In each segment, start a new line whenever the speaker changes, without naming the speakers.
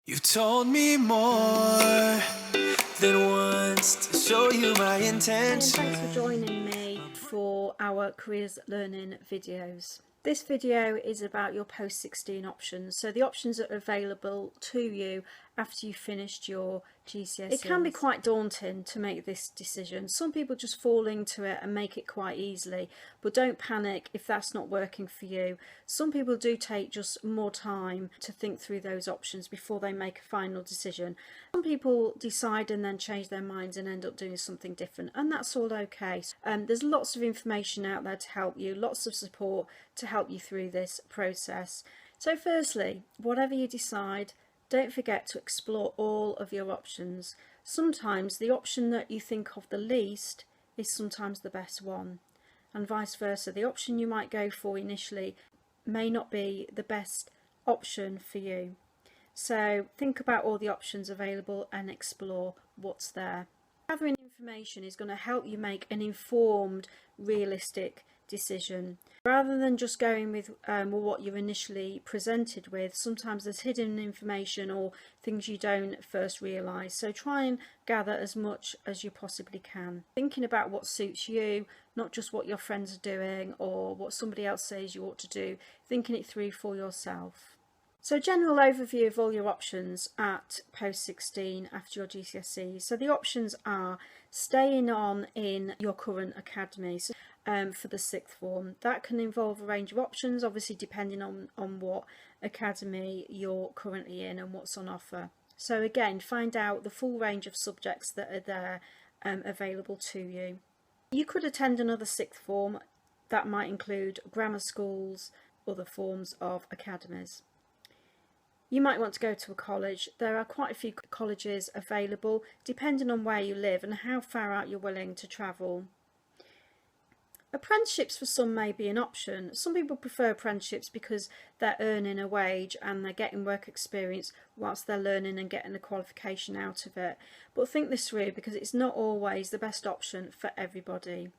You've told me more than once to show you my intention.
Thanks for joining me for our careers learning videos. This video is about your post-16 options, so the options that are available to you after you've finished your GCSEs. It can be quite daunting to make this decision. Some people just fall into it and make it quite easily, but don't panic if that's not working for you. Some people do take just more time to think through those options before they make a final decision. Some people decide and then change their minds and end up doing something different, and that's all okay. There's lots of information out there to help you, lots of support to help you through this process. So firstly, whatever you decide, don't forget to explore all of your options. Sometimes the option that you think of the least is sometimes the best one, and vice versa. The option you might go for initially may not be the best option for you. So think about all the options available and explore what's there. Gathering information is going to help you make an informed, realistic decision. Rather than just going with what you're initially presented with, sometimes there's hidden information or things you don't first realise. So try and gather as much as you possibly can. Thinking about what suits you, not just what your friends are doing or what somebody else says you ought to do, thinking it through for yourself. So general overview of all your options at post-16 after your GCSEs. So the options are staying on in your current academy for the sixth form. That can involve a range of options, obviously depending on what academy you're currently in and what's on offer. So again, find out the full range of subjects that are there available to you. You could attend another sixth form. That might include grammar schools, other forms of academies. You might want to go to a college. There are quite a few colleges available depending on where you live and how far out you're willing to travel. Apprenticeships for some may be an option. Some people prefer apprenticeships because they're earning a wage and they're getting work experience whilst they're learning and getting a qualification out of it. But think this through because it's not always the best option for everybody.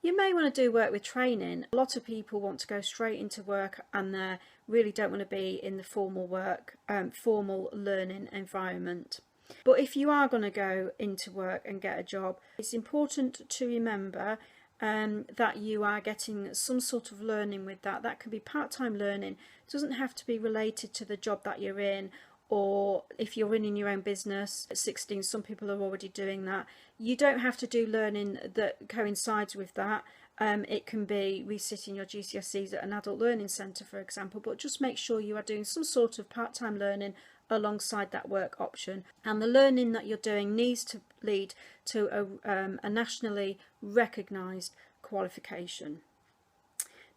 You may want to do work with training. A lot of people want to go straight into work and they really don't want to be in the formal learning environment. But if you are going to go into work and get a job, it's important to remember that you are getting some sort of learning with that. That can be part-time learning. It doesn't have to be related to the job that you're in, or if you're running your own business at 16, some people are already doing that. You don't have to do learning that coincides with that. It can be resitting your GCSEs at an adult learning centre, for example, but just make sure you are doing some sort of part-time learning alongside that work option, and the learning that you're doing needs to lead to a nationally recognised qualification.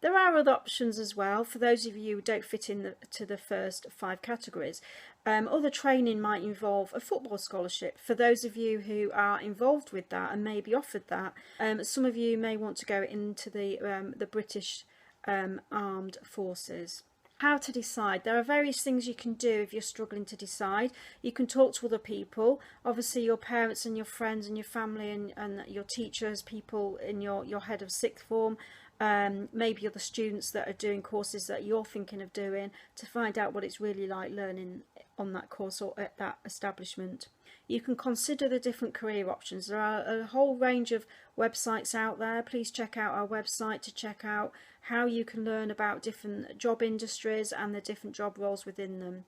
There are other options as well for those of you who don't fit to the first 5 categories. Other training might involve a football scholarship. For those of you who are involved with that and may be offered that, some of you may want to go into the British Armed Forces. How to decide? There are various things you can do if you're struggling to decide. You can talk to other people, obviously your parents and your friends and your family and your teachers, people in your head of sixth form, maybe other students that are doing courses that you're thinking of doing, to find out what it's really like learning on that course or at that establishment. You can consider the different career options. There are a whole range of websites out there. Please check out our website to check out how you can learn about different job industries and the different job roles within them.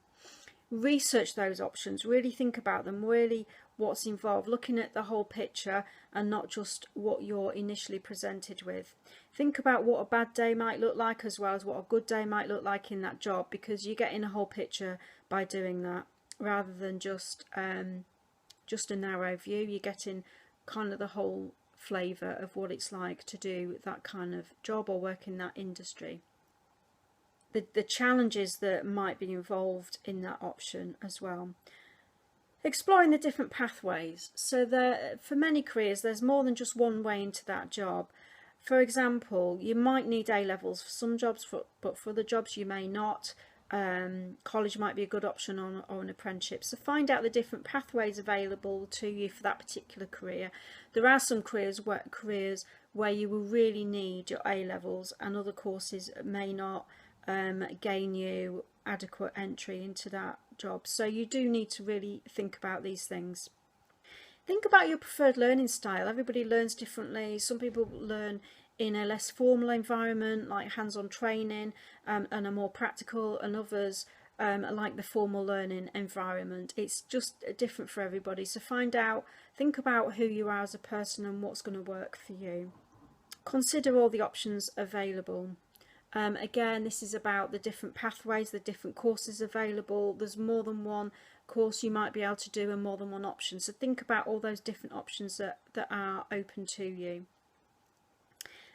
Research those options, really think about them, really what's involved, looking at the whole picture and not just what you're initially presented with. Think about what a bad day might look like as well as what a good day might look like in that job, because you're getting a whole picture by doing that rather than just a narrow view. You're getting kind of the whole flavour of what it's like to do that kind of job or work in that industry. The challenges that might be involved in that option as well. Exploring the different pathways. So for many careers there's more than just one way into that job. For example, you might need A-levels for some jobs, but for other jobs you may not. College might be a good option or an apprenticeship. So find out the different pathways available to you for that particular career. There are some careers where you will really need your A-levels, and other courses may not gain you adequate entry into that job. So you do need to really think about these things. Think about your preferred learning style. Everybody learns differently. Some people learn in a less formal environment, like hands-on training, and are more practical, and others like the formal learning environment. It's just different for everybody. So think about who you are as a person and what's going to work for you. Consider all the options available. Again, this is about the different pathways, the different courses available. There's more than one course you might be able to do and more than one option. So think about all those different options that are open to you.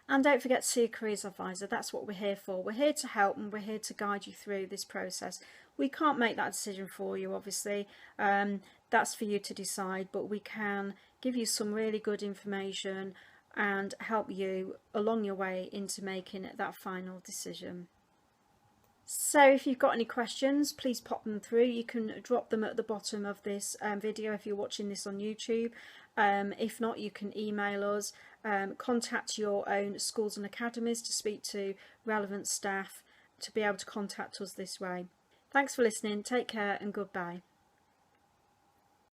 And don't forget to see a careers advisor. That's what we're here for. We're here to help and we're here to guide you through this process. We can't make that decision for you, obviously. That's for you to decide, but we can give you some really good information and help you along your way into making that final decision. So if you've got any questions, please pop them through. You can drop them at the bottom of this video if you're watching this on YouTube. If not, you can email us, contact your own schools and academies to speak to relevant staff to be able to contact us this way. Thanks for listening, take care and goodbye.